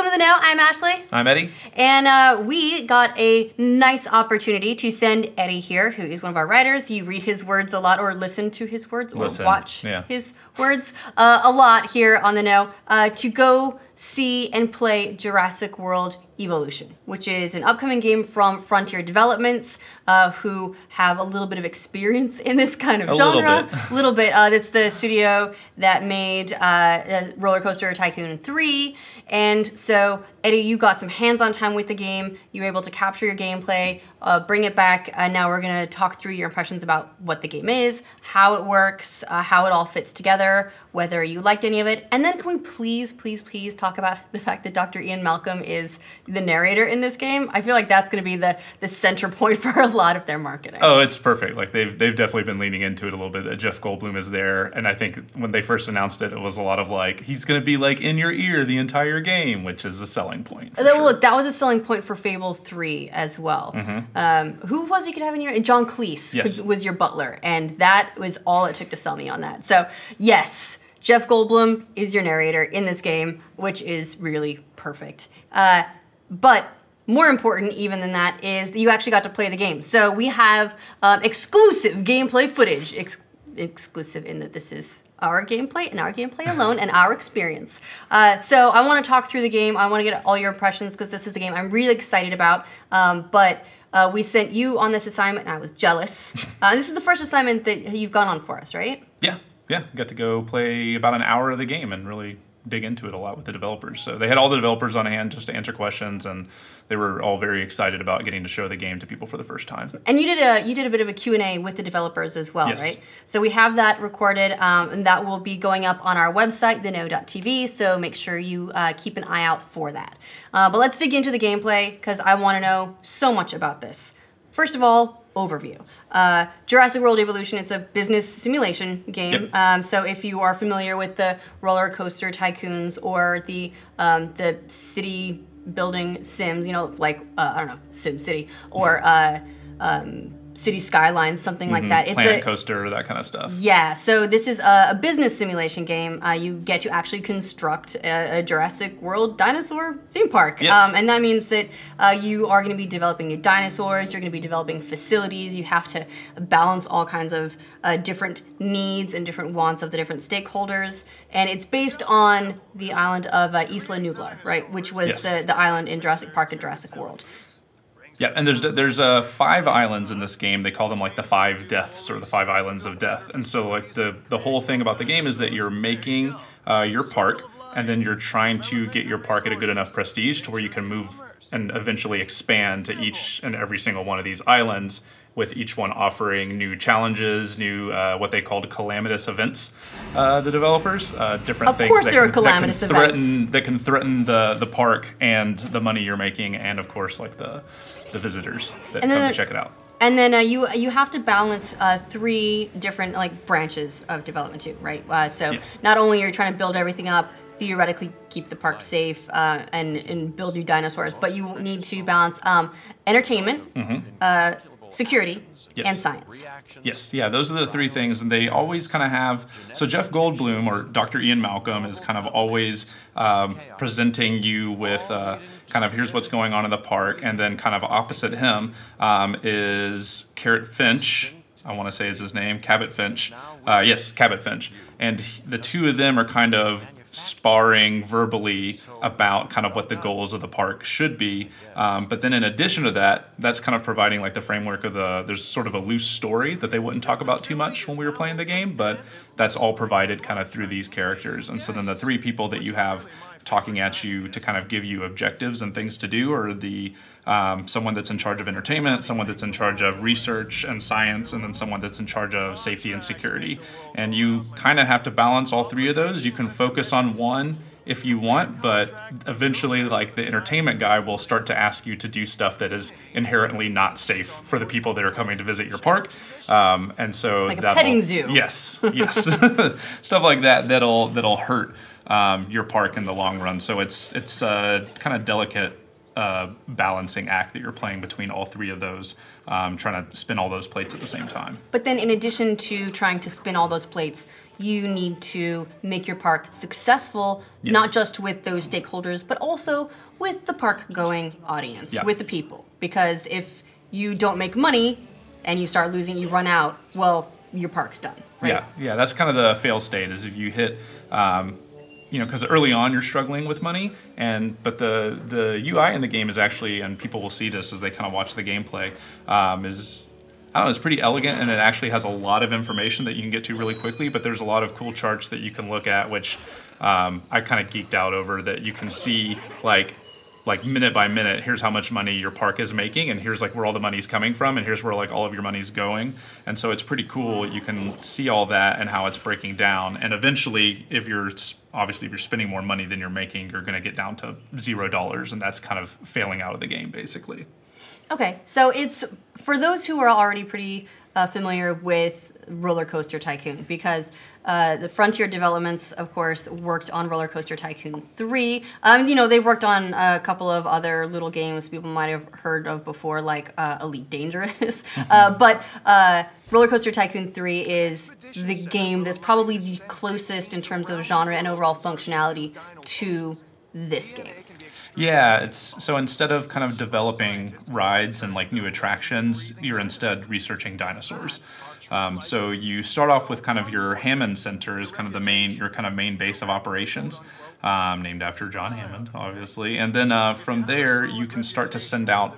Welcome to the Know. I'm Ashley. I'm Eddie. And we got a nice opportunity to send Eddie here, who is one of our writers. You read his words a lot, or listen to his words, or watch his words a lot here on the Know, to go see and play Jurassic World Evolution, which is an upcoming game from Frontier Developments, who have a little bit of experience in this kind of genre. A little bit. It's the studio that made Roller Coaster Tycoon 3. And so, Eddie, you got some hands-on time with the game. You were able to capture your gameplay, bring it back, and now we're going to talk through your impressions about what the game is, how it works, how it all fits together, whether you liked any of it. And then can we please, please, please talk about the fact that Dr. Ian Malcolm is the narrator in this game? I feel like that's going to be the center point for a lot of their marketing. Oh, it's perfect. Like they've definitely been leaning into it a little bit. That Jeff Goldblum is there, and I think when they first announced it, it was a lot of like, he's going to be like in your ear the entire game, which is a selling point. Well, look, that was a selling point for Fable 3 as well. Who was you could have in your... John Cleese was your butler, and that was all it took to sell me on that. So, yes, Jeff Goldblum is your narrator in this game, which is really perfect. But more important even than that is that you actually got to play the game. So we have exclusive gameplay footage. Exclusive in that this is our gameplay and our gameplay alone and our experience. So I want to talk through the game. I want to get all your impressions because this is the game I'm really excited about. But we sent you on this assignment and I was jealous. This is the first assignment that you've gone on for us, right? Yeah. Got to go play about an hour of the game and really dig into it a lot with the developers. So they had all the developers on hand just to answer questions, and they were all very excited about getting to show the game to people for the first time. And you did a bit of a Q&A with the developers as well, right? So we have that recorded, and that will be going up on our website, theknow.tv, so make sure you keep an eye out for that. But let's dig into the gameplay, because I want to know so much about this. First of all, overview. Jurassic World Evolution, it's a business simulation game. So if you are familiar with the roller coaster tycoons or the city building sims, you know, like, I don't know, Sim City, or City Skylines, something like that. It's Planet Coaster, that kind of stuff. Yeah, so this is a business simulation game. You get to actually construct a Jurassic World dinosaur theme park. And that means that you are going to be developing new dinosaurs, you're going to be developing facilities, you have to balance all kinds of different needs and different wants of the different stakeholders. And it's based on the island of Isla Nublar, right, which was the island in Jurassic Park and Jurassic World. Yeah, and there's 5 islands in this game. They call them like the 5 deaths or the 5 islands of death. And so like the whole thing about the game is that you're making your park, and then you're trying to get your park at a good enough prestige to where you can move and eventually expand to each and every single one of these islands, with each one offering new challenges, new what they called calamitous events. The developers, different things that can threaten the park and the money you're making, and of course like the visitors that come to check it out. And then you have to balance 3 different like branches of development too, right? So not only are you trying to build everything up, theoretically keep the park safe and build new dinosaurs, but you need to balance entertainment, security, and science. Those are the 3 things, and they always kind of have, so Jeff Goldblum, or Dr. Ian Malcolm, is kind of always presenting you with kind of here's what's going on in the park, and then kind of opposite him is Carrot Finch, I want to say is his name, Cabot Finch. Cabot Finch. And the 2 of them are kind of sparring verbally about kind of what the goals of the park should be. But then in addition to that, that's kind of providing like the framework of there's sort of a loose story that they wouldn't talk about too much when we were playing the game, but that's all provided kind of through these characters. And so then the 3 people that you have talking at you to kind of give you objectives and things to do are the someone that's in charge of entertainment, someone that's in charge of research and science, and then someone that's in charge of safety and security. And you kind of have to balance all 3 of those. You can focus on one if you want, but eventually like the entertainment guy will start to ask you to do stuff that is inherently not safe for the people that are coming to visit your park. And so like a petting zoo. Yes. Stuff like that'll hurt your park in the long run. So it's a kind of delicate balancing act that you're playing between all 3 of those, trying to spin all those plates at the same time. But then in addition to trying to spin all those plates, you need to make your park successful, not just with those stakeholders, but also with the park-going audience, with the people. Because if you don't make money and you start losing, you run out, well, your park's done. Right? Yeah, that's kind of the fail state, is if you hit, because early on you're struggling with money, but the UI in the game is actually, and people will see this as they kind of watch the gameplay, is, I don't know, it's pretty elegant, and it actually has a lot of information that you can get to really quickly, but there's a lot of cool charts that you can look at, which I kind of geeked out over, that you can see like minute by minute, here's how much money your park is making, and here's like where all the money's coming from, and here's where like all of your money's going. And so it's pretty cool. You can see all that and how it's breaking down. And eventually, if you're spending more money than you're making, you're going to get down to $0, and that's kind of failing out of the game, basically. Okay, so it's for those who are already pretty familiar with Roller Coaster Tycoon, because the Frontier Developments, of course, worked on Roller Coaster Tycoon 3. They worked on a couple of other little games people might have heard of before, like Elite Dangerous. But Roller Coaster Tycoon 3 is the game that's probably the closest in terms of genre and overall functionality to this game. Yeah, so instead of kind of developing rides and like new attractions, you're instead researching dinosaurs. So you start off with kind of your Hammond Center is kind of your kind of main base of operations, named after John Hammond, obviously. And then from there, you can start to send out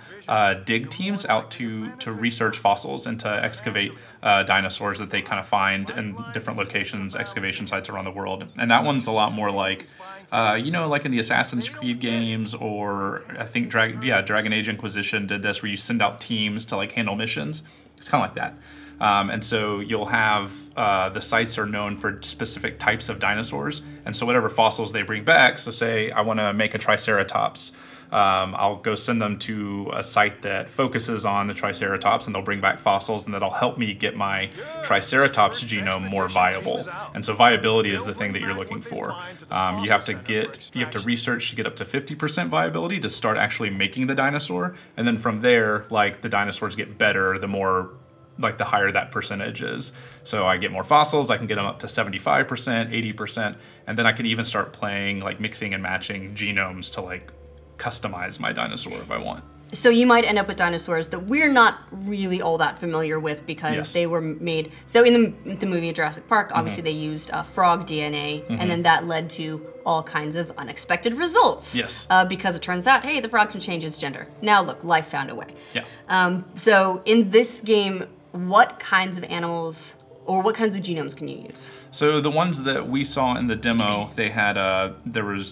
dig teams out to research fossils and to excavate dinosaurs that they kind of find in different locations, excavation sites around the world. And that one's a lot more like, like in the Assassin's Creed games, or I think Dragon Age Inquisition did this, where you send out teams to like handle missions. It's kind of like that. And so you'll have the sites are known for specific types of dinosaurs, and so whatever fossils they bring back, so say I want to make a Triceratops, I'll go send them to a site that focuses on the Triceratops, and they'll bring back fossils, and that'll help me get my Triceratops genome more viable. And so viability is the thing that you're looking for. You have to research to get up to 50% viability to start actually making the dinosaur, and then from there, like, the dinosaurs get better the more, like, the higher that percentage is. So I get more fossils, I can get them up to 75%, 80%, and then I can even start playing, like, mixing and matching genomes to, like, customize my dinosaur if I want. So you might end up with dinosaurs that we're not really all that familiar with, because they were made. So in the movie Jurassic Park, obviously they used frog DNA, and then that led to all kinds of unexpected results. Yes. Because it turns out, hey, the frog can change its gender. Now look, life found a way. Yeah. So in this game, what kinds of animals or what kinds of genomes can you use? So the ones that we saw in the demo, they had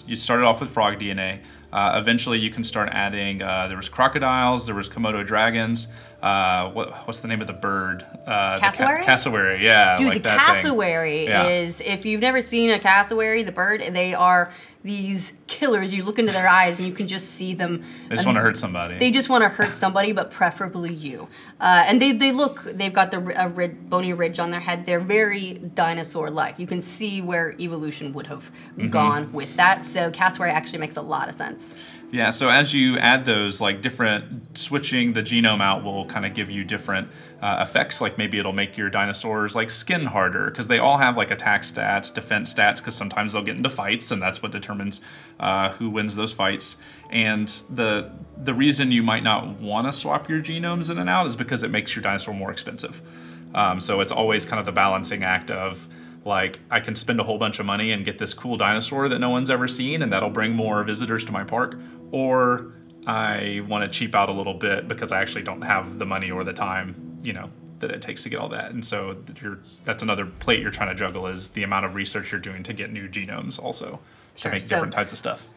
you started off with frog DNA. Eventually, you can start adding. There was crocodiles. There was Komodo dragons. What's the name of the bird? Cassowary. Cassowary. Yeah. Dude, like the that cassowary is. If you've never seen a cassowary, the bird, they are these killers. You look into their eyes and you can just see them. They just want to hurt somebody. They just want to hurt somebody, but preferably you. And they've got the bony ridge on their head. They're very dinosaur-like. You can see where evolution would have gone with that. So cassowary actually makes a lot of sense. Yeah, so as you add those, like, switching the genome out will kind of give you different effects. Like, maybe it'll make your dinosaurs, like, skin harder, because they all have, like, attack stats, defense stats, because sometimes they'll get into fights, and that's what determines who wins those fights. And the reason you might not want to swap your genomes in and out is because it makes your dinosaur more expensive. So it's always kind of the balancing act of, like, I can spend a whole bunch of money and get this cool dinosaur that no one's ever seen, and that'll bring more visitors to my park, or I want to cheap out a little bit because I actually don't have the money or the time, that it takes to get all that. And so that's another plate you're trying to juggle, is the amount of research you're doing to get new genomes also. To make different types of stuff.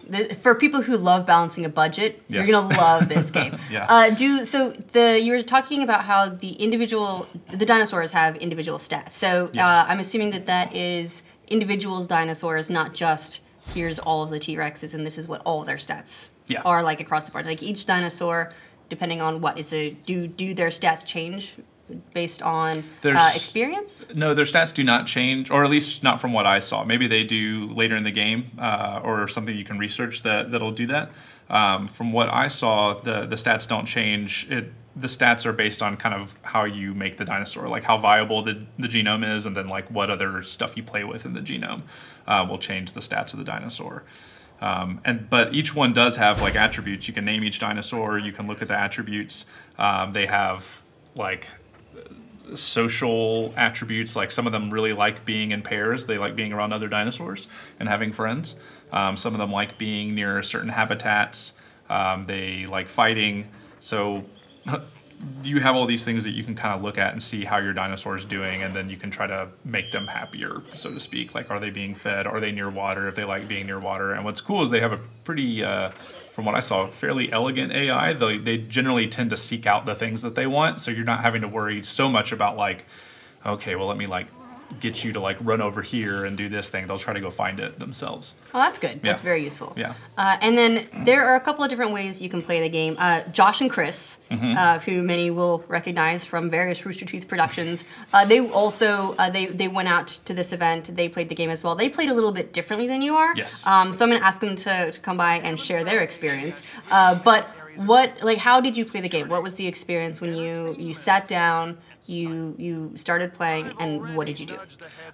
For people who love balancing a budget, you're gonna love this game. Yeah. You were talking about how the dinosaurs have individual stats. So I'm assuming that is individual dinosaurs, not just here's all of the T-Rexes and this is what all their stats are like across the board. Like each dinosaur, depending on what do their stats change based on experience? No, their stats do not change, or at least not from what I saw. Maybe they do later in the game, or something you can research that'll do that. From what I saw, the stats don't change. the stats are based on kind of how you make the dinosaur, like how viable the genome is, and then like what other stuff you play with in the genome will change the stats of the dinosaur. But each one does have like attributes. You can name each dinosaur. You can look at the attributes. They have like social attributes. Like some of them really like being in pairs. They like being around other dinosaurs and having friends. Some of them like being near certain habitats. They like fighting. So you have all these things that you can kind of look at and see how your dinosaur is doing, and then you can try to make them happier, so to speak. Like, are they being fed? Are they near water? If they like being near water. And what's cool is they have a pretty, from what I saw, fairly elegant AI. They generally tend to seek out the things that they want, so you're not having to worry so much about like, okay, well, let me like get you to like run over here and do this thing. They'll try to go find it themselves. Oh, that's good. That's very useful. Yeah. And then there are a couple of different ways you can play the game. Josh and Chris, who many will recognize from various Rooster Teeth productions, they also they went out to this event. They played the game as well. They played a little bit differently than you are. Yes. So I'm going to ask them to come by and share their experience. But how did you play the game? What was the experience when you sat down? You started playing, and what did you do?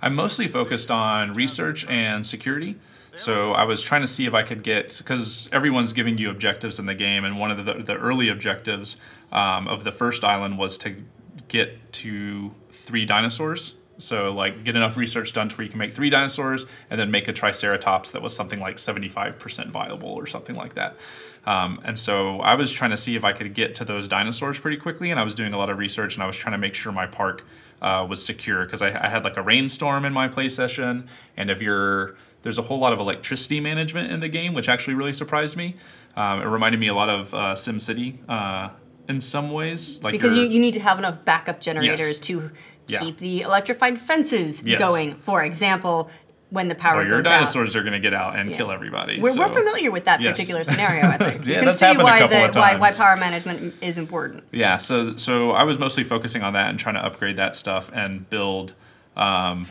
I'm mostly focused on research and security. So I was trying to see if I could get, because everyone's giving you objectives in the game, and one of the early objectives of the first island was to get to 3 dinosaurs. So like get enough research done to where you can make 3 dinosaurs and then make a Triceratops that was something like 75% viable or something like that. And so I was trying to see if I could get to those dinosaurs pretty quickly, and I was doing a lot of research, and I was trying to make sure my park was secure, because I had like a rainstorm in my play session, and there's a whole lot of electricity management in the game, which actually really surprised me. It reminded me a lot of SimCity in some ways. Like because you need to have enough backup generators to keep the electrified fences going. For example, when the power goes out. Your dinosaurs are going to get out and kill everybody. We're familiar with that particular scenario, I think. Yeah, you can see why power management is important. Yeah, so I was mostly focusing on that and trying to upgrade that stuff and build a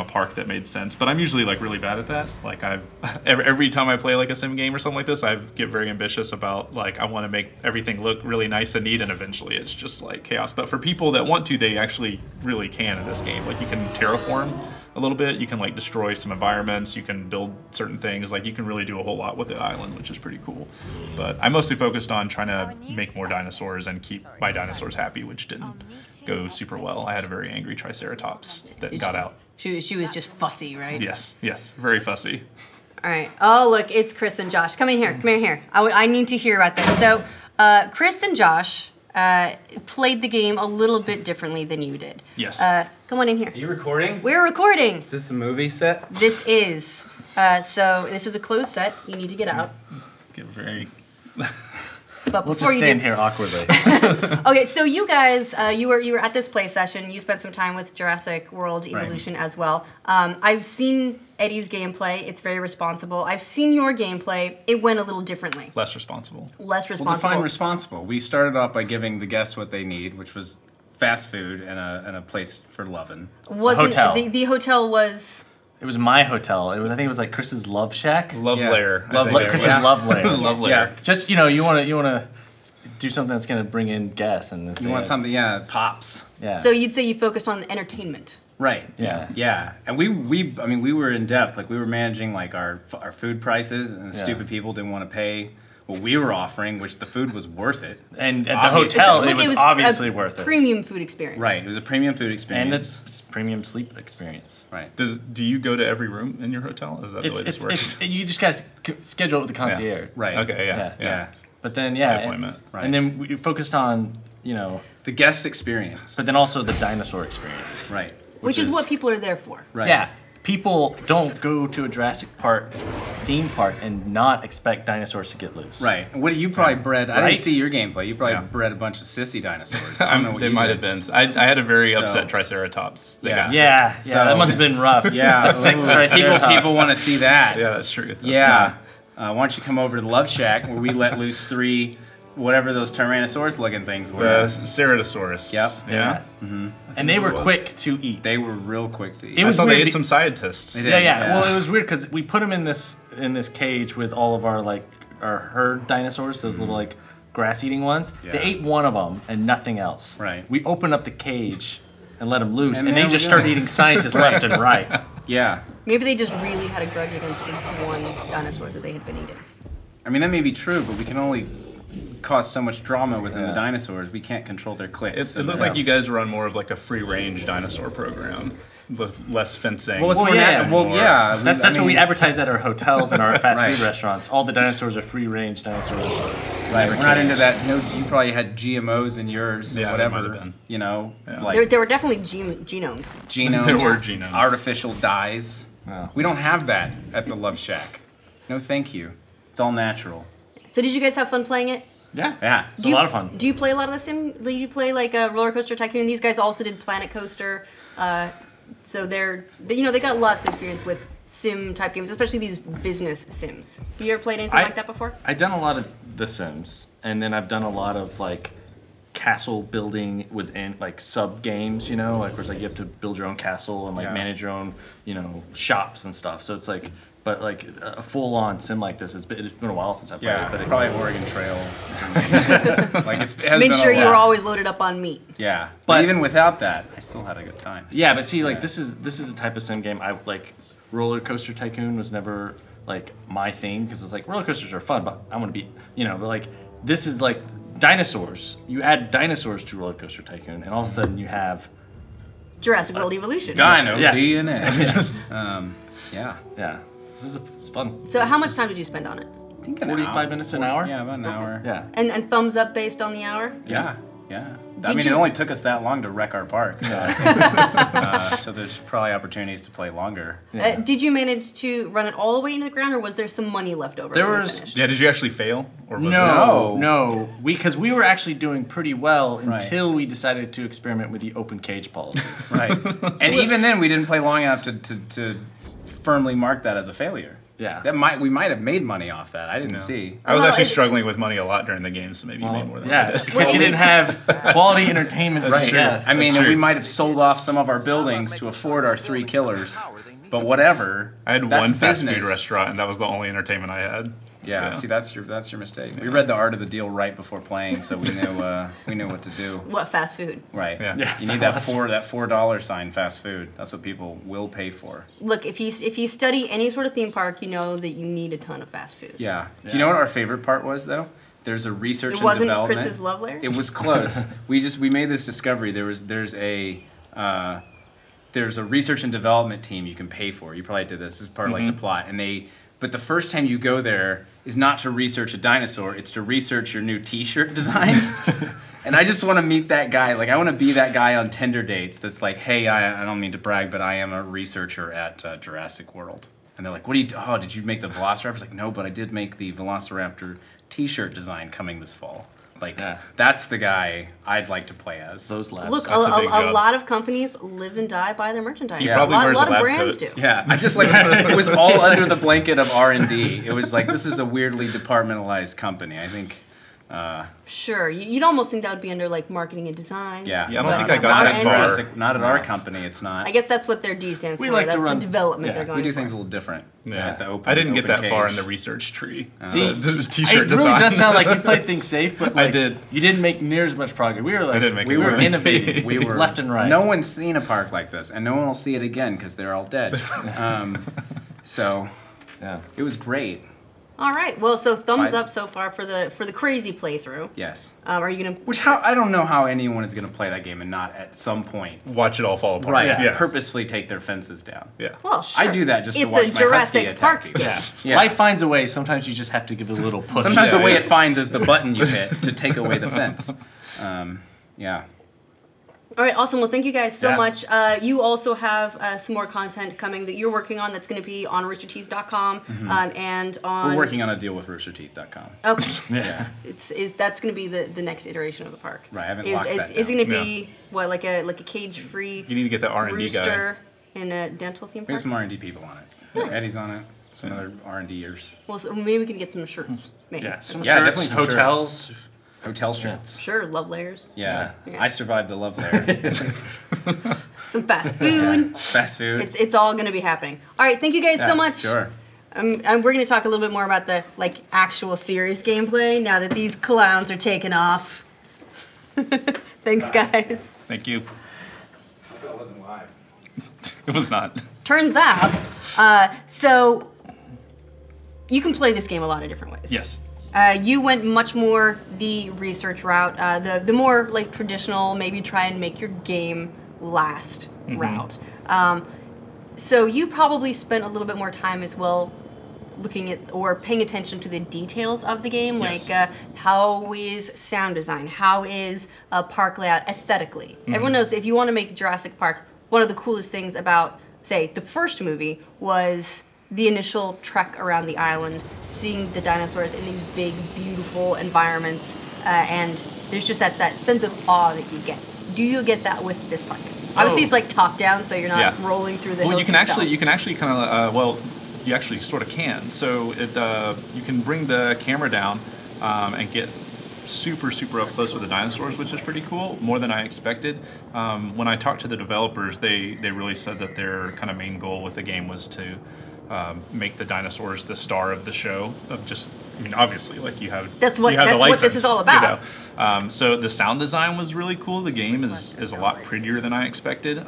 park that made sense. But I'm usually like really bad at that. Like every time I play like a sim game or something like this, I get very ambitious about like I want to make everything look really nice and neat, and eventually it's just like chaos. But for people that want to, they actually really can in this game. Like you can terraform a little bit, you can like destroy some environments, you can build certain things, like you can really do a whole lot with the island, which is pretty cool. But I mostly focused on trying to make more dinosaurs and keep my dinosaurs happy, which didn't go super well. I had a very angry Triceratops that got out. She was just fussy, right? Yes, very fussy. All right. Oh, look, it's Chris and Josh. Come in here. I need to hear about this. So, Chris and Josh played the game a little bit differently than you did. Yes. Come on in here. Are you recording? We're recording. Is this a movie set? This is. So this is a closed set. You need to get out. Get very... But we'll just stand here awkwardly. Okay, so you guys, you were at this play session. You spent some time with Jurassic World Evolution as well. I've seen Eddy's gameplay. It's very responsible. I've seen your gameplay. It went a little differently. Less responsible. Well, define responsible. We started off by giving the guests what they need, which was fast food and a place for loving. Hotel. The hotel was... It was my hotel. I think it was like Chris's Love Shack. Lair. Chris's Love Lair. Love Lair. Yeah. Just, you want to do something that's going to bring in guests. And you want something, pops. Yeah. So you'd say you focused on the entertainment. Right. Yeah. And we were in depth. Like we were managing like our food prices, and the stupid people didn't want to pay what we were offering, which the food was worth it. And at the hotel, it was obviously worth it. Premium food experience. Right. It was a premium food experience. And it's premium sleep experience. Right. Do you go to every room in your hotel? Is that the way this works? You just got to schedule it with the concierge. Yeah. Right. Okay, yeah. But then, appointment. And then we focused on, the guest experience. But then also the dinosaur experience. Right. Which is what people are there for. Right. Yeah. People don't go to a Jurassic Park theme park and not expect dinosaurs to get loose. Right. And what you probably bred? I didn't see your gameplay. You probably bred a bunch of sissy dinosaurs. I don't know what they might have been. I had a very upset Triceratops. So that must have been rough. Yeah. people want to see that. Yeah, that's true. Why don't you come over to the Love Shack where we let loose 3, whatever those Tyrannosaurus-looking things were. The Ceratosaurus. Yep. Yeah. Mm-hmm. And they were quick to eat. They were real quick to eat. I saw they ate some scientists. They did, yeah. Well, it was weird because we put them in this cage with all of our herd dinosaurs, those little like grass-eating ones. Yeah. They ate one of them and nothing else. Right. We opened up the cage and let them loose, and there they we just go. started eating scientists left and right. Yeah. Maybe they just really had a grudge against the one dinosaur that they had been eating. I mean, that may be true, but we can only cause so much drama within the dinosaurs. We can't control their clicks. It looked like you guys were on more of like a free-range dinosaur program with less fencing. Well, it's more That's what we advertise at our hotels and our fast Right. food restaurants. All the dinosaurs are free-range dinosaurs. Right, we're not into that. No, you probably had GMOs in yours, Yeah, whatever. there might have been. You know, Yeah. like There were definitely genomes. genomes. There were genomes. Artificial dyes. Wow. We don't have that at the Love Shack. No, thank you. It's all natural. So did you guys have fun playing it? Yeah. Yeah. It's a lot of fun. Do you play a lot of the sim? Do you play like a Roller Coaster Tycoon? These guys also did Planet Coaster. So they got lots of experience with sim type games, especially these business sims. Have you ever played anything like that before? I've done a lot of The Sims, and then I've done a lot of like castle building within like sub games, you know, like where it's like you have to build your own castle and like manage your own, you know, shops and stuff. So it's like, but like a full on sim like this, it's been a while since I played it. But probably Oregon Trail. Like it has Made been sure a you were while. always loaded up on meat. Yeah, But- but even without that, I still had a good time. yeah, but see, like this is the type of sim game I like. Roller Coaster Tycoon was never like my thing because it's like roller coasters are fun, but I want to be, you know, but like this is like dinosaurs. You add dinosaurs to Roller Coaster Tycoon, and all of a sudden you have Jurassic World Evolution. Dino Yeah. DNA. Yeah. yeah, it's fun. So how much time did you spend on it? I think an 45 hour. minutes to an hour. Yeah, about an hour. Yeah. And thumbs up based on the hour? Yeah. Yeah. I Did mean, you- it only took us that long to wreck our park. So, so there's probably opportunities to play longer. Did you manage to run it all the way into the ground, or was there some money left over? There when you was- finished? Yeah, did you actually fail? Or was No. Because we were actually doing pretty well Right. until we decided to experiment with the open cage policy. Right. And even then, we didn't play long enough to firmly mark that as a failure. Yeah. We might have made money off that. I didn't see. I was Well, actually it- struggling with money a lot during the game, so maybe you made more than I Yeah, did. because you didn't have quality entertainment. That's Right. true. Yes. I mean, That's we true. might have sold off some of our buildings to afford our 3 killers, but whatever. I had that's one fast business. food restaurant, and that was the only entertainment I had. Yeah, see, that's your mistake. We read the art of the deal right before playing, so we knew what to do. What, fast food? Right. Yeah. You need that $4 sign, fast food. That's what people will pay for. Look, if you study any sort of theme park, you know that you need a ton of fast food. Yeah. Do you know what our favorite part was though? There's a research It and wasn't development. Chris's love lair? It was close. we made this discovery. There's a research and development team you can pay for. You probably did this. This is part of like the plot. But the first time you go there is not to research a dinosaur. It's to research your new T-shirt design. And I just want to meet that guy. Like I want to be that guy on Tinder dates. That's like, hey, I don't mean to brag, but I am a researcher at Jurassic World. And they're like, what do you? Oh, did you make the Velociraptor? I was like, no, but I did make the Velociraptor T-shirt design coming this fall. Like that's the guy I'd like to play as. Those labs. Look, That's a big a job. lot of companies live and die by their merchandise. He A probably lot, wears lot a of lab brands coat. do. Yeah, I just like it was all under the blanket of R&D. It was like this is a weirdly departmentalized company. I think. Sure, you'd almost think that would be under like marketing and design. Yeah, Yeah, I don't but think I got that our far. end- Not at our company. It's not. I guess that's what their D stands We for. like to That's run- the development yeah, they're going we do for. things a little different. Yeah. At the open, I didn't get open that far in cage. the research tree. See, the it T-shirt really design. does sound like you played things safe, but like, I did. You didn't make near as much progress. We were like, didn't make we it were work. innovating. We were left and right. No one's seen a park like this, and no one will see it again because they're all dead. So Yeah. it was great. All right. Well, so thumbs Fine. up so far for the crazy playthrough. Yes. Are you gonna? I don't know how anyone is going to play that game and not at some point Watch it all fall apart. Yeah. purposefully take their fences down. Yeah. Well, sure. I do that just to It's watch a my Jurassic husky attack Park people. game. Yeah. Life finds a way. Sometimes you just have to give it a little push. Sometimes Yeah, the way yeah. it finds is the button you hit to take away the fence. Yeah. All right, awesome. Well, thank you guys so Yeah. much. You also have some more content coming that you're working on that's going to be on roosterteeth.com and on... We're working on a deal with roosterteeth.com. Okay. Yeah. That's going to be the next iteration of the park. Right, I haven't locked that Is it down. going to be, what, like a cage-free You need to get the R&D guy. rooster in a dental theme We park? have some R&D people on it. Nice. Eddie's on it. Some other R&Ders. Well, so maybe we can get some shirts. Maybe. Yeah, some Yeah, shirts, definitely some hotels. Hotel shirts. Sure, love layers. Yeah. Yeah. I survived the love lair. Some fast food. Fast food. It's all going to be happening. All right, thank you guys Yeah, so much. Sure. And we're going to talk a little bit more about the actual serious gameplay now that these clowns are taken off. Thanks, guys. Thank you. That wasn't live. It was not. Turns out, so you can play this game a lot of different ways. Yes. You went much more the research route, the more traditional, maybe try and make your game last route. So you probably spent a little bit more time as well looking at or paying attention to the details of the game, yes. How is sound design, how is park layout aesthetically. Everyone knows that if you want to make Jurassic Park, one of the coolest things about, say, the first movie was the initial trek around the island, seeing the dinosaurs in these big, beautiful environments, and there's just that sense of awe that you get. Do you get that with this park? Obviously, it's top down, so you're not rolling through the hills you can actually kind of you actually sort of can. So you can bring the camera down and get super up close with the dinosaurs, which is pretty cool, more than I expected. When I talked to the developers, they really said that their kind of main goal with the game was to make the dinosaurs the star of the show. Obviously, you have that's the license, what this is all about. So the sound design was really cool. The game is a lot prettier than I expected,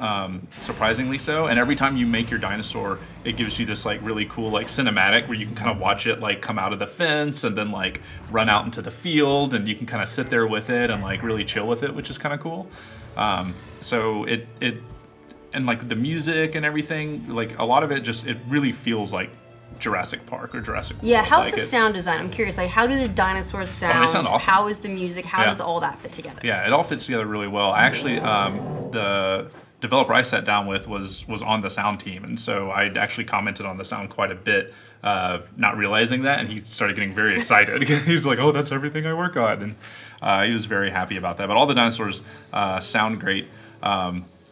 surprisingly so. And every time you make your dinosaur, it gives you this really cool cinematic where you can kind of watch it come out of the fence and then run out into the field, and you can kind of sit there with it and really chill with it, which is kind of cool. So it and the music and everything, a lot of it it really feels like Jurassic Park or Jurassic World. Yeah, how's the sound design? I'm curious, how do the dinosaurs sound? Oh, they sound awesome. How is the music? How does all that fit together? Yeah, it all fits together really well. I actually, the developer I sat down with was on the sound team, and so I actually commented on the sound quite a bit, not realizing that, and he started getting very excited. He's like, oh, that's everything I work on, and he was very happy about that. But all the dinosaurs sound great.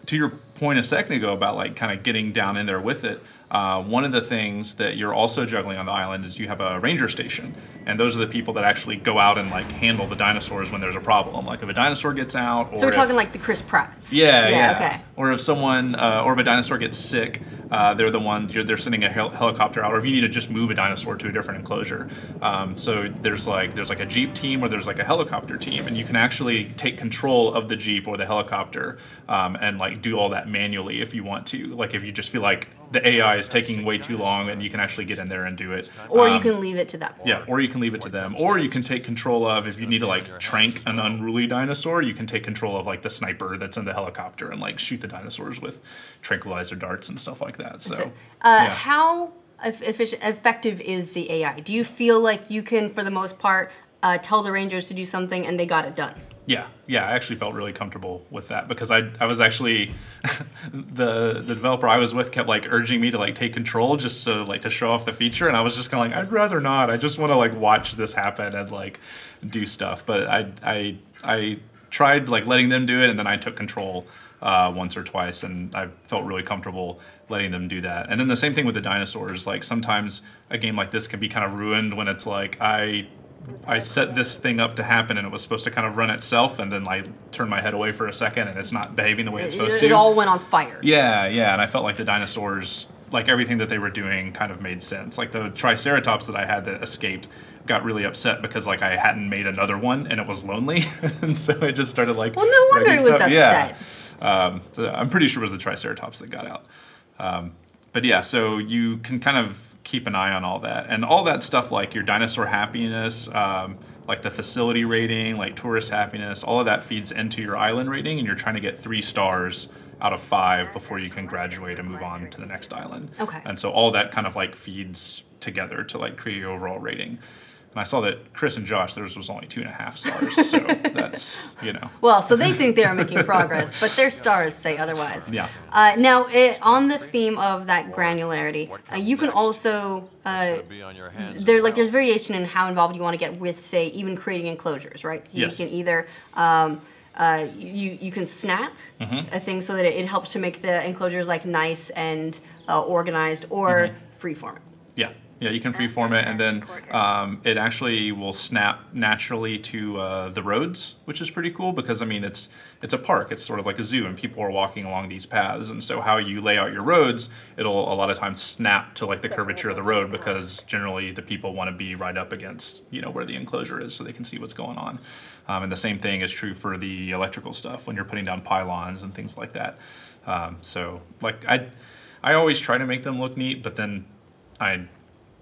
To your point a second ago about kind of getting down in there with it, one of the things that you're also juggling on the island is you have a ranger station, and those are the people that actually go out and handle the dinosaurs when there's a problem. If a dinosaur gets out, or so we're talking the Chris Pratts. Yeah. Okay. Or if someone, or if a dinosaur gets sick, they're the one. They're sending a helicopter out, or if you need to just move a dinosaur to a different enclosure. So there's a Jeep team, or there's a helicopter team, and you can actually take control of the Jeep or the helicopter and do all that manually if you want to. If you just feel like the AI is taking way too long, and you can actually get in there and do it. Or you can leave it to them. Yeah, or you can leave it to them. Or you can take control of, if you need to trank an unruly dinosaur, you can take control of the sniper that's in the helicopter and shoot the dinosaurs with tranquilizer darts and stuff like that. So how effective is the AI? Do you feel like you can, for the most part, tell the Rangers to do something and they got it done? Yeah, I actually felt really comfortable with that because I was actually the developer I was with kept urging me to take control just so to show off the feature, and I was just kind of I'd rather not. I just want to watch this happen and do stuff. But I tried letting them do it, and then I took control once or twice, and I felt really comfortable letting them do that. And then the same thing with the dinosaurs. Sometimes a game like this can be kind of ruined when it's I set this thing up to happen, and it was supposed to kind of run itself, and then I turned my head away for a second, and it's not behaving the way it's supposed to. It all went on fire. Yeah, and I felt like the dinosaurs, everything that they were doing kind of made sense. The Triceratops that I had that escaped got really upset because I hadn't made another one, and it was lonely, and so I just started well, no wonder it was upset. Yeah, so I'm pretty sure it was the Triceratops that got out. But yeah, so you can kind of keep an eye on all that, and all that stuff your dinosaur happiness, the facility rating, tourist happiness, all of that feeds into your island rating, and you're trying to get 3 stars out of 5 before you can graduate and move on to the next island. Okay. And so all that kind of feeds together to create your overall rating. And I saw that Chris and Josh, theirs was only 2.5 stars, so that's, Well, so they think they are making progress, but their stars say otherwise. Yeah. Now, on the theme of that granularity, you can also, there's variation in how involved you want to get with, say, even creating enclosures, right? So yes. You can either, you can snap a thing so that it helps to make the enclosures nice and organized, or freeform. Yeah. Yeah, you can freeform it, and then it actually will snap naturally to the roads, which is pretty cool because, I mean, it's a park. It's sort of like a zoo, and people are walking along these paths. And so how you lay out your roads, it'll a lot of times snap to like the curvature of the road because generally the people want to be right up against, you know, where the enclosure is so they can see what's going on. And the same thing is true for the electrical stuff when you're putting down pylons and things like that. So like I always try to make them look neat, but then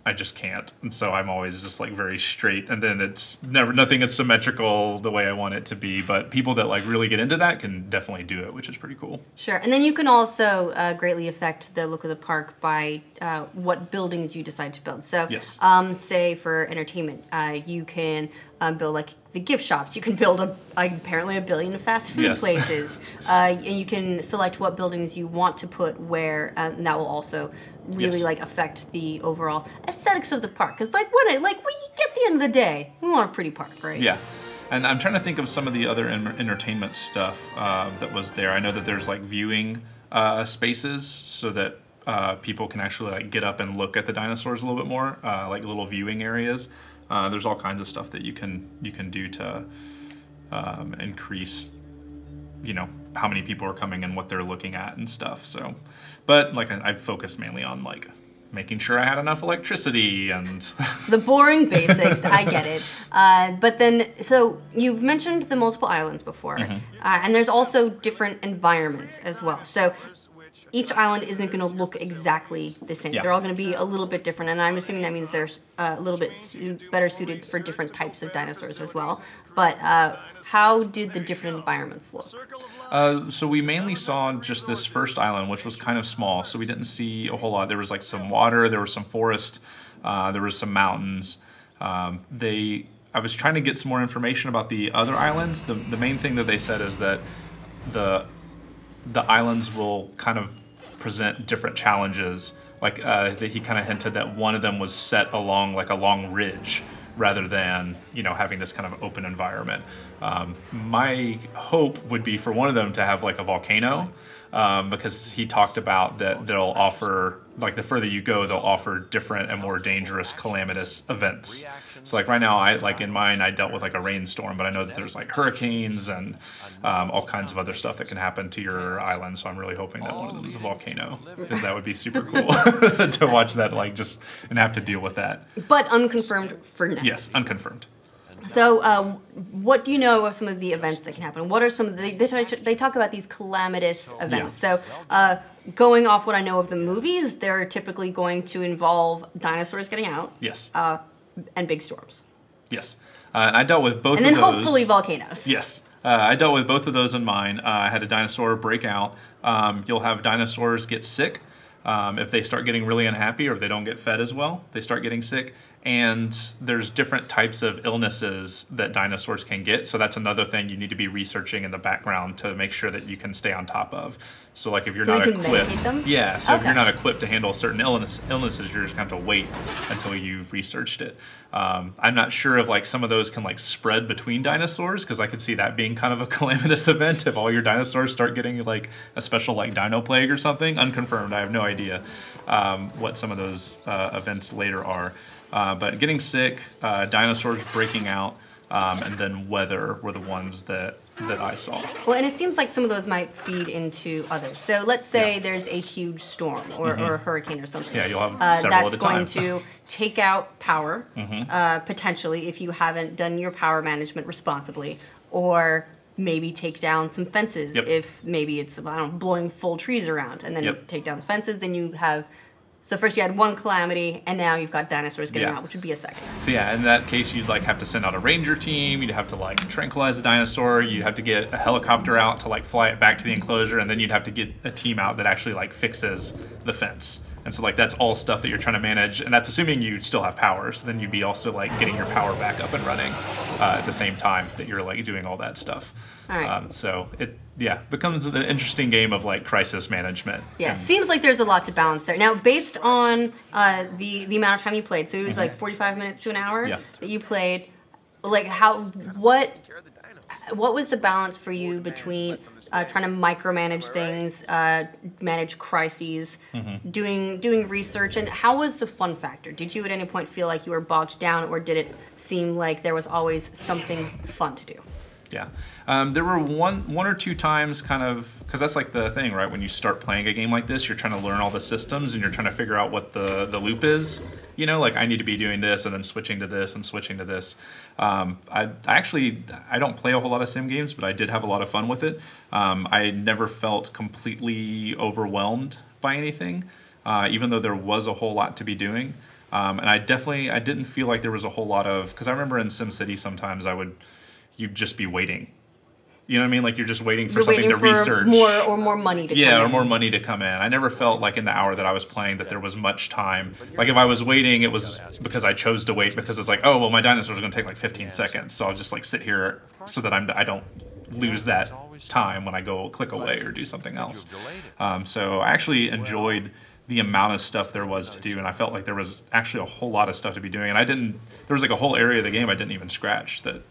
I just can't, and so I'm always just like very straight, and then it's nothing is symmetrical the way I want it to be. But people that like really get into that can definitely do it, which is pretty cool. Sure, and then you can also greatly affect the look of the park by what buildings you decide to build. So, yes. Say for entertainment, you can build like the gift shops. You can build apparently 1 billion fast food yes. places, and you can select what buildings you want to put where, and that will also really yes. like affect the overall aesthetics of the park. Because like we at the end of the day, we want a pretty park, right? Yeah, and I'm trying to think of some of the other entertainment stuff that was there. I know that there's like viewing spaces so that people can actually like get up and look at the dinosaurs a little bit more, like little viewing areas. There's all kinds of stuff that you can do to increase, you know, how many people are coming and what they're looking at and stuff. So, but like I focused mainly on like making sure I had enough electricity and the boring basics. I get it. But then, so you've mentioned the multiple islands before, mm-hmm. And there's also different environments as well. So each island isn't going to look exactly the same. Yeah. They're all going to be a little bit different, and I'm assuming that means they're a little bit better suited for different types of dinosaurs as well. But how did the different environments look? So we mainly saw just this first island, which was kind of small, so we didn't see a whole lot. There was like some water, there was some forest, there was some mountains. I was trying to get some more information about the other islands. The main thing that they said is that the islands will kind of present different challenges. Like that he kind of hinted that one of them was set along like a long ridge rather than, you know, having this kind of open environment. My hope would be for one of them to have like a volcano, because he talked about that they'll offer, like the further you go, they'll offer different and more dangerous calamitous events. So like right now, in mine, I dealt with like a rainstorm, but I know that there's like hurricanes and all kinds of other stuff that can happen to your island. So I'm really hoping that one of them is a volcano, because that would be super cool to watch that and have to deal with that. But unconfirmed for now. Yes, unconfirmed. So, what do you know of some of the events that can happen? What are some of they talk about these calamitous events. Yeah. So, going off what I know of the movies, they're typically going to involve dinosaurs getting out. Yes. And big storms. Yes. And I dealt with both of those. And then hopefully volcanoes. Yes. I dealt with both of those in mine. I had a dinosaur break out. You'll have dinosaurs get sick. If they start getting really unhappy or if they don't get fed as well, they start getting sick. And there's different types of illnesses that dinosaurs can get. So that's another thing you need to be researching in the background to make sure that you can stay on top of. So like if you're not equipped, yeah. So if you're not equipped to handle certain illnesses, you're just going to have to wait until you've researched it. I'm not sure if like some of those can like spread between dinosaurs, because I could see that being kind of a calamitous event if all your dinosaurs start getting like a special like dino plague or something. Unconfirmed. I have no idea what some of those events later are. But getting sick, dinosaurs breaking out, and then weather were the ones that I saw. Well, and it seems like some of those might feed into others. So let's say there's a huge storm or a hurricane or something. Yeah, you'll have several at a time. That's going to take out power, potentially, if you haven't done your power management responsibly, or maybe take down some fences if maybe it's blowing full trees around, and then take down fences. Then you have... So first you had one calamity, and now you've got dinosaurs getting out, which would be a second. So yeah, in that case, you'd like have to send out a ranger team. You'd have to like tranquilize the dinosaur. You'd have to get a helicopter out to like fly it back to the enclosure, and then you'd have to get a team out that actually like fixes the fence. And so like that's all stuff that you're trying to manage, and that's assuming you still have power. So then you'd be also like getting your power back up and running at the same time that you're like doing all that stuff. All right. So it becomes an interesting game of like crisis management. Yeah, seems like there's a lot to balance there. Now, based on the amount of time you played, so it was like 45 minutes to an hour that you played. Like what was the balance for you between trying to micromanage things, manage crises, doing research, and how was the fun factor? Did you at any point feel like you were bogged down, or did it seem like there was always something fun to do? Yeah, there were one or two times kind of, because that's like the thing, right? When you start playing a game like this, you're trying to learn all the systems and you're trying to figure out what the loop is. You know, like I need to be doing this and then switching to this and switching to this. I don't play a whole lot of sim games, but I did have a lot of fun with it. I never felt completely overwhelmed by anything, even though there was a whole lot to be doing. And I didn't feel like there was a whole lot of, because I remember in SimCity sometimes you'd just be waiting. You know what I mean? Like you're just waiting for something to research. More money to come in. Yeah, or more money to come in. I never felt like in the hour that I was playing that there was much time. Like if I was waiting, it was because I chose to wait, because it's like, oh, well, my dinosaur's going to take like 15 seconds. So I'll just like sit here so that I don't lose that time when I go click away or do something else. So I actually enjoyed the amount of stuff there was to do, and I felt like there was actually a whole lot of stuff to be doing. And there was like a whole area of the game I didn't even scratch that,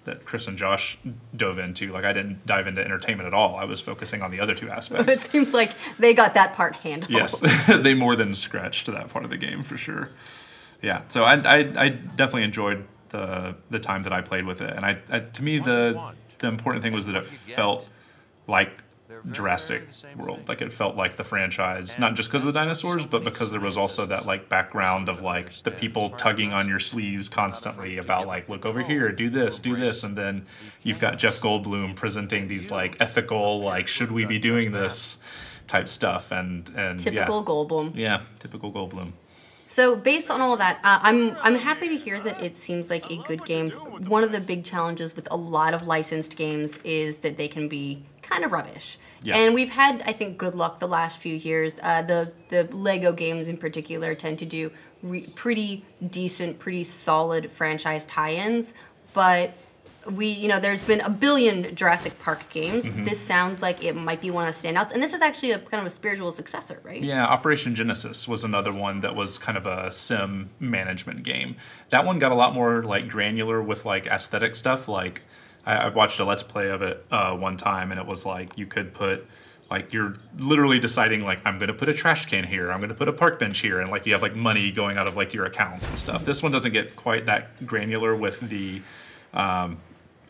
that Chris and Josh dove into. Like I didn't dive into entertainment at all. I was focusing on the other two aspects. It seems like they got that part handled. Yes, they more than scratched that part of the game for sure. Yeah, so I definitely enjoyed the time that I played with it, and to me the important thing was that it felt like Jurassic World. Like it felt like the franchise, not just because of the dinosaurs, but because there was also that like background of like the people tugging on your sleeves constantly about like, look over here, do this, and then you've got Jeff Goldblum presenting these like ethical, like should we be doing this type stuff, and typical Goldblum. Yeah, typical Goldblum. So based on all of that, I'm happy to hear that it seems like a good game. One of the big challenges with a lot of licensed games is that they can be kind of rubbish. Yeah. And we've had, I think, good luck the last few years. The Lego games in particular tend to do pretty decent, pretty solid franchise tie-ins, but there's been a billion Jurassic Park games. This sounds like it might be one of the standouts, and this is actually a kind of a spiritual successor, right? Yeah, Operation Genesis was another one that was kind of a sim management game. That one got a lot more like granular with like aesthetic stuff. Like I watched a Let's Play of it one time, and it was like you could put, like you're literally deciding like I'm going to put a trash can here, I'm going to put a park bench here, and like you have like money going out of like your account and stuff. This one doesn't get quite that granular with the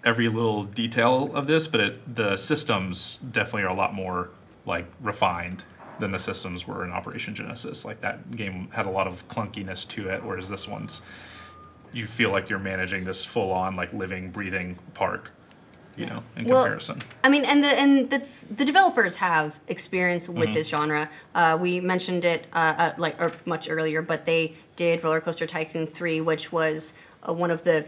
every little detail of this, but the systems definitely are a lot more like refined than the systems were in Operation Genesis. Like that game had a lot of clunkiness to it, whereas this one's, you feel like you're managing this full-on like living, breathing park, in comparison. I mean, and the developers have experience with this genre. We mentioned it much earlier, but they did Roller Coaster Tycoon 3, which was one of the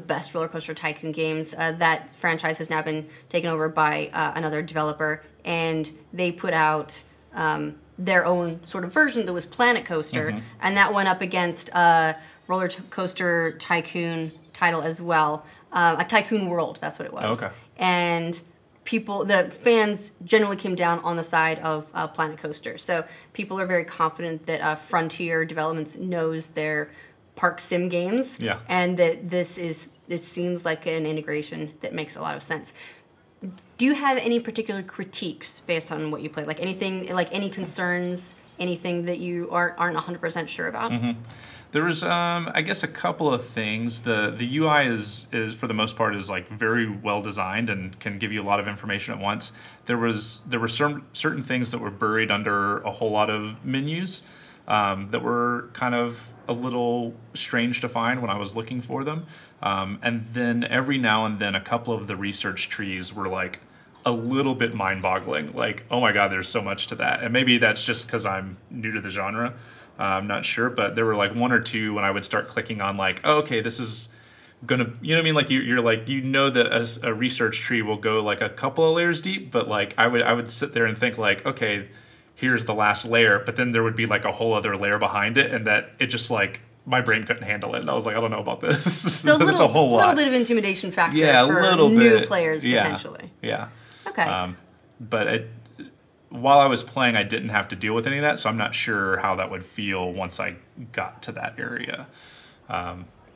best Roller Coaster Tycoon games. That franchise has now been taken over by another developer, and they put out their own sort of version that was Planet Coaster, and that went up against Roller Coaster Tycoon title as well. A Tycoon World, that's what it was. Okay. And the fans generally came down on the side of Planet Coaster. So people are very confident that Frontier Developments knows their park sim games. Yeah. And that it seems like an integration that makes a lot of sense. Do you have any particular critiques based on what you played? Like anything, like any concerns, anything that you aren't 100% sure about? There was, I guess, a couple of things. The UI is for the most part is like very well designed and can give you a lot of information at once. There were certain things that were buried under a whole lot of menus that were kind of a little strange to find when I was looking for them. And then every now and then a couple of the research trees were like a little bit mind-boggling. Like, oh my God, there's so much to that. And maybe that's just because I'm new to the genre. I'm not sure, but there were like one or two when I would start clicking on like, oh, okay, this is gonna, you know what I mean? Like you're like, that a research tree will go like a couple of layers deep, but like I would sit there and think like, okay, here's the last layer, but then there would be like a whole other layer behind it, and that it just like my brain couldn't handle it, and I was like, I don't know about this. So it's a whole lot. A little bit of intimidation factor for little new bit. players potentially. Yeah. Okay. But while I was playing, I didn't have to deal with any of that, so I'm not sure how that would feel once I got to that area.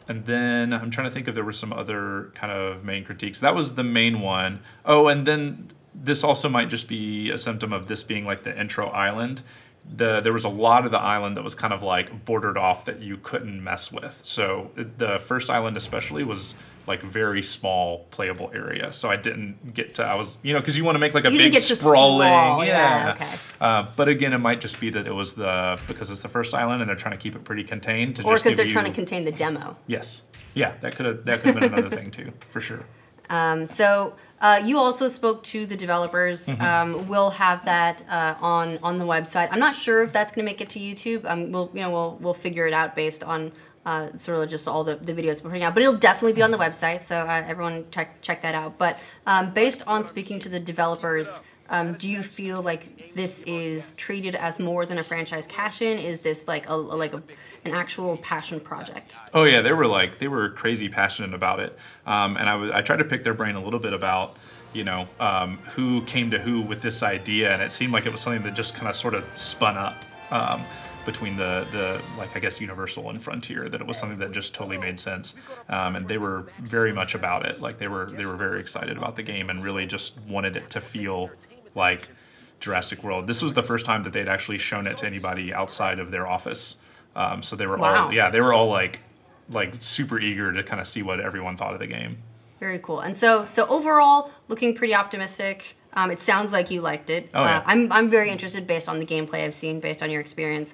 And then I'm trying to think if there were some other kind of main critiques. That was the main one. Oh, and then this also might just be a symptom of this being like the intro island. There was a lot of the island that was kind of like bordered off that you couldn't mess with. So the first island especially was like very small playable area. So I didn't get to, I was, you know, because you want to make like a big sprawling. Yeah. Okay. But again, it might just be that it was because it's the first island and they're trying to keep it pretty contained. Or because they're trying to contain the demo. Yes. Yeah, that could have been another thing too, for sure. So you also spoke to the developers. We'll have that on the website. I'm not sure if that's going to make it to YouTube. We'll figure it out based on sort of just all the videos we're putting out. But it'll definitely be on the website, so everyone check that out. But based on speaking to the developers, do you feel like this is treated as more than a franchise cash-in? Is this like an actual passion project? Oh yeah, they were crazy passionate about it, and I tried to pick their brain a little bit about, you know, who came to who with this idea, and it seemed like it was something that just kind of sort of spun up between the like, I guess, Universal and Frontier, that it was something that just totally made sense, and they were very much about it. Like they were very excited about the game and really just wanted it to feel like Jurassic World. This was the first time that they'd actually shown it to anybody outside of their office. So they were all like super eager to kind of see what everyone thought of the game. Very cool. And so overall, looking pretty optimistic. It sounds like you liked it. Oh, yeah. I'm very interested based on the gameplay I've seen, based on your experience.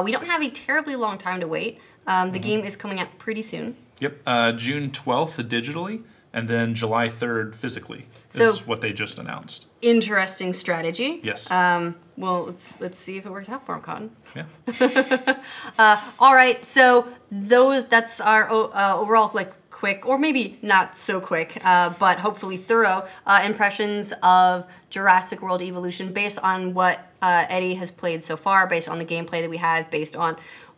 We don't have a terribly long time to wait. The game is coming out pretty soon. Yep, June 12th digitally, and then July 3rd physically is what they just announced. Interesting strategy. Yes. Well, let's see if it works out for him, Cotton. Yeah. All right. So that's our overall quick, or maybe not so quick, but hopefully thorough impressions of Jurassic World Evolution based on what Eddy has played so far, based on the gameplay that we have, based on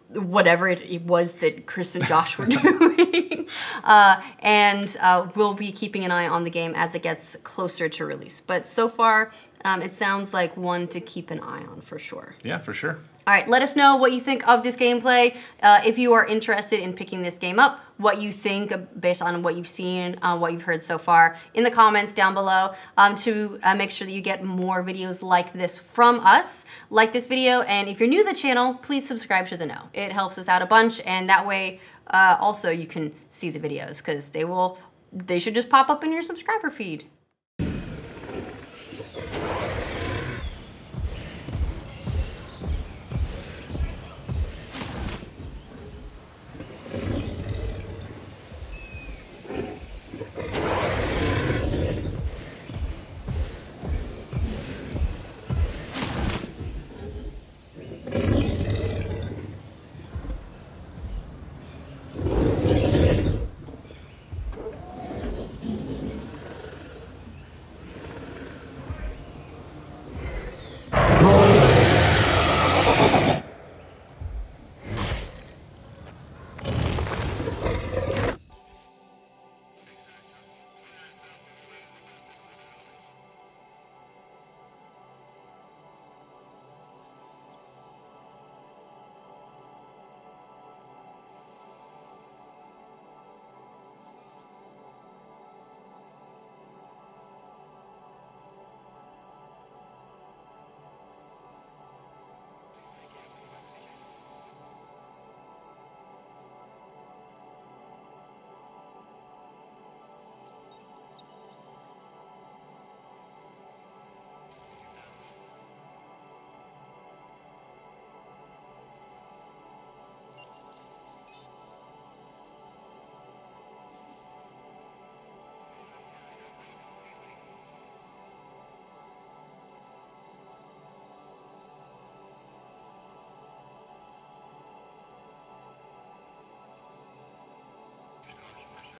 whatever it was that Chris and Josh were doing. And we'll be keeping an eye on the game as it gets closer to release. But so far, it sounds like one to keep an eye on for sure. Yeah, for sure. All right, let us know what you think of this gameplay. If you are interested in picking this game up, what you think based on what you've seen, what you've heard so far, in the comments down below, to make sure that you get more videos like this from us. Like this video, and if you're new to the channel, please subscribe to the know. It helps us out a bunch, and that way also you can see the videos, because they should just pop up in your subscriber feed.